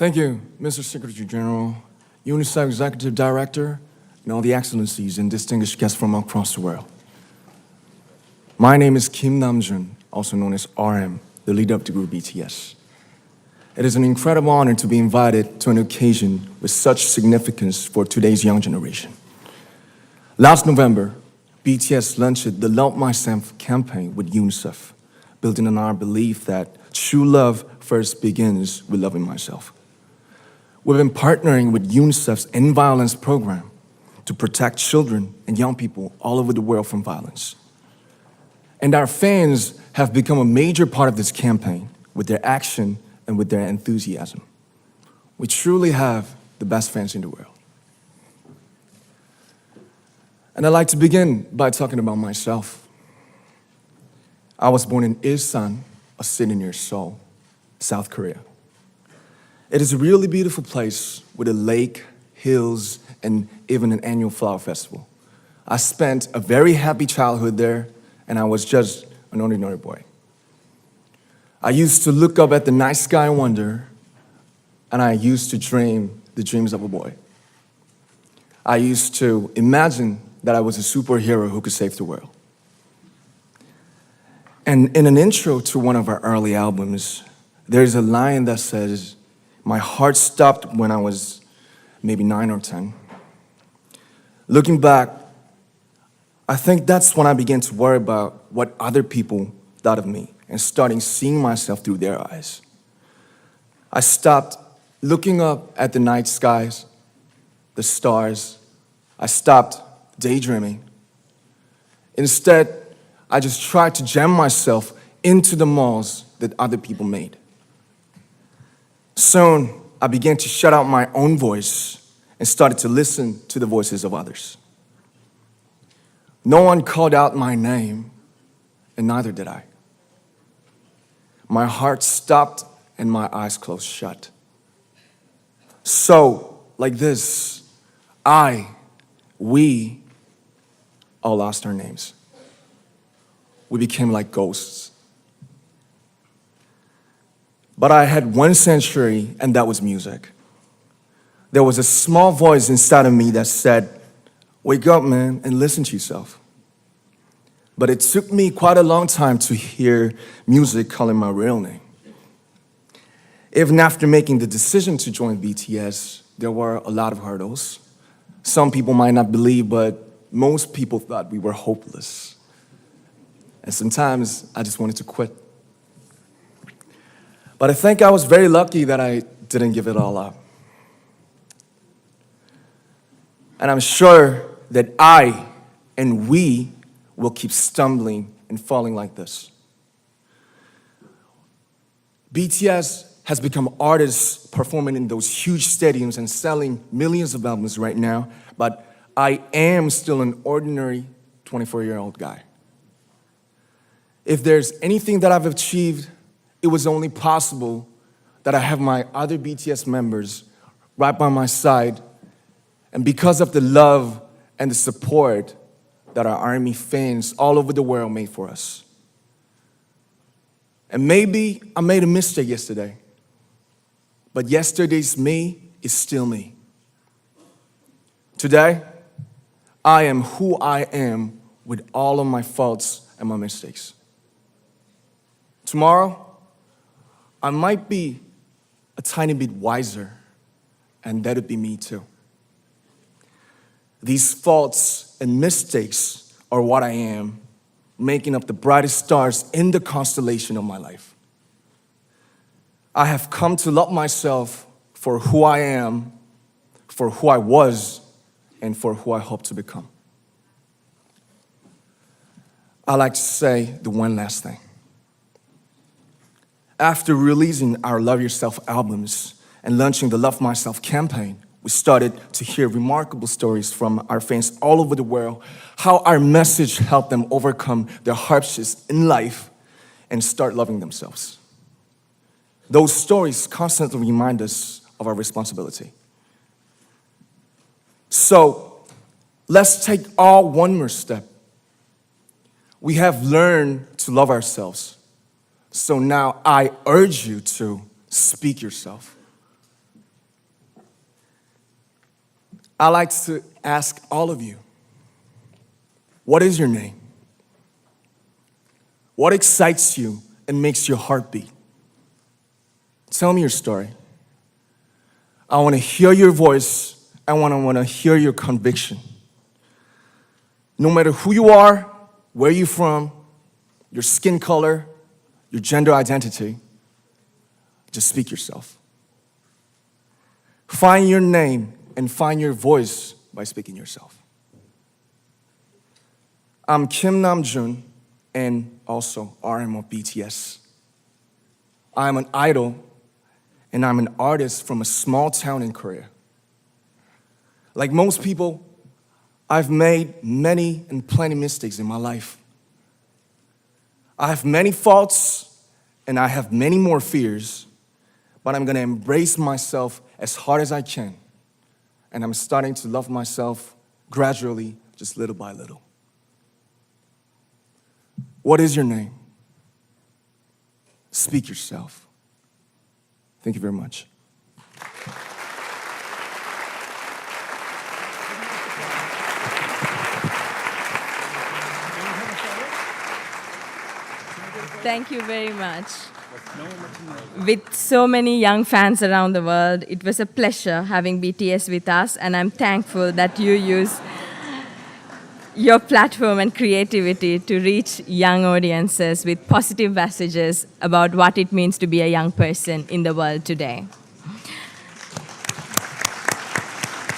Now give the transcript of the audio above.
Thank you, Mr. Secretary General, UNICEF Executive Director, and all the excellencies and distinguished guests from across the world. My name is Kim Namjoon, also known as RM, the leader of the group BTS. It is an incredible honor to be invited to an occasion with such significance for today's young generation. Last November, BTS launched the Love Myself campaign with UNICEF, building on our belief that true love first begins with loving myself. We've been partnering with UNICEF's End Violence program to protect children and young people all over the world from violence. And our fans have become a major part of this campaign with their action and with their enthusiasm. We truly have the best fans in the world. And I'd like to begin by talking about myself. I was born in Ilsan, a city near Seoul, South Korea. It is a really beautiful place with a lake, hills, and even an annual flower festival. I spent a very happy childhood there, and I was just an ordinary boy. I used to look up at the night sky and wonder, and I used to dream the dreams of a boy. I used to imagine that I was a superhero who could save the world. And in an intro to one of our early albums, there's a line that says, "My heart stopped when I was maybe 9 or 10. Looking back, I think that's when I began to worry about what other people thought of me and starting seeing myself through their eyes. I stopped looking up at the night skies, the stars. I stopped daydreaming. Instead, I just tried to jam myself into the malls that other people made. Soon, I began to shut out my own voice and started to listen to the voices of others. No one called out my name, and neither did I. My heart stopped and my eyes closed shut. So, like this, we all lost our names. We became like ghosts. But I had one sanctuary, and that was music. There was a small voice inside of me that said, "Wake up, man, and listen to yourself." But it took me quite a long time to hear music calling my real name. Even after making the decision to join BTS, there were a lot of hurdles. Some people might not believe, but most people thought we were hopeless. And sometimes I just wanted to quit. But I think I was very lucky that I didn't give it all up. And I'm sure that I and we will keep stumbling and falling like this. BTS has become artists performing in those huge stadiums and selling millions of albums right now, but I am still an ordinary 24-year-old guy. If there's anything that I've achieved, it was only possible that I have my other BTS members right by my side, and because of the love and the support that our ARMY fans all over the world made for us. And maybe I made a mistake yesterday, but yesterday's me is still me. Today, I am who I am with all of my faults and my mistakes. Tomorrow, I might be a tiny bit wiser, and that'd be me too. These faults and mistakes are what I am, making up the brightest stars in the constellation of my life. I have come to love myself for who I am, for who I was, and for who I hope to become. I like to say the one last thing. After releasing our Love Yourself albums and launching the Love Myself campaign, we started to hear remarkable stories from our fans all over the world, how our message helped them overcome their hardships in life and start loving themselves. Those stories constantly remind us of our responsibility. So, let's take all one more step. We have learned to love ourselves. So now I urge you to speak yourself. I like to ask all of you, what is your name? What excites you and makes your heart beat? Tell me your story. I want to hear your voice. I want to hear your conviction. No matter who you are, where you're from, your skin color, your gender identity, just speak yourself. Find your name and find your voice by speaking yourself. I'm Kim Namjoon and also RM of BTS. I'm an idol and I'm an artist from a small town in Korea. Like most people, I've made many and plenty mistakes in my life. I have many faults and I have many more fears, but I'm gonna embrace myself as hard as I can. And I'm starting to love myself gradually, just little by little. What is your name? Speak yourself. Thank you very much. Thank you very much. With so many young fans around the world, it was a pleasure having BTS with us, and I'm thankful that you use your platform and creativity to reach young audiences with positive messages about what it means to be a young person in the world today.